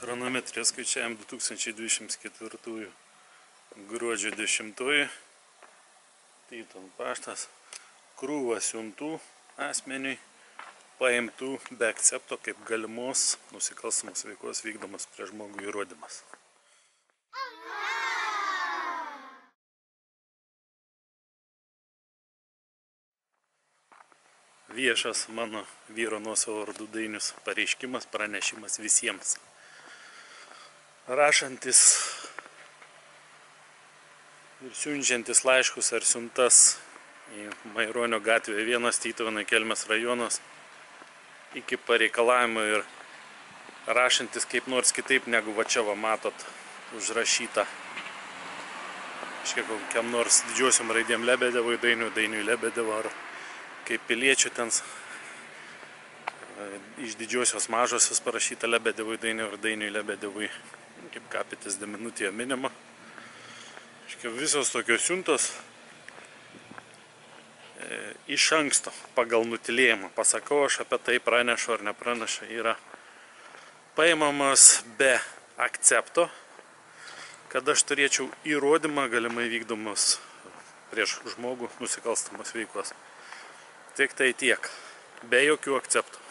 Chronometrė skaičiavim 2024 gruodžio 10. Tyton paštas. Krūva siuntų asmeniui paimtų be akcepto kaip galimos nusikalstamos veikos vykdomas prieš žmogų įrodymas. Viešas mano vyro nuosavo vardu Dainius pareiškimas, pranešimas visiems. Rašantis ir siunčiantis laiškus ar siuntas į Maironio gatvę 1 Tytuvėnai Kelmės rajonas iki pareikalavimo ir rašantis kaip nors kitaip negu va čia va matot užrašyta. Kokiam nors didžiosiom raidėm Lebedevui, Dainiui Lebedevo ar kaip piliečių ten iš didžiosios mažosios parašyta Lebedevui Dainiui ir Dainiui Lebedevui, kaip kapitis minutėje minima. Visos tokios siuntos iš anksto pagal nutilėjimą, pasakau aš apie tai pranešu ar nepranešu, yra paimamas be akcepto, kad aš turėčiau įrodymą galimai vykdomus prieš žmogų nusikalstamos veikos. Tik tai tiek, be jokių akceptų.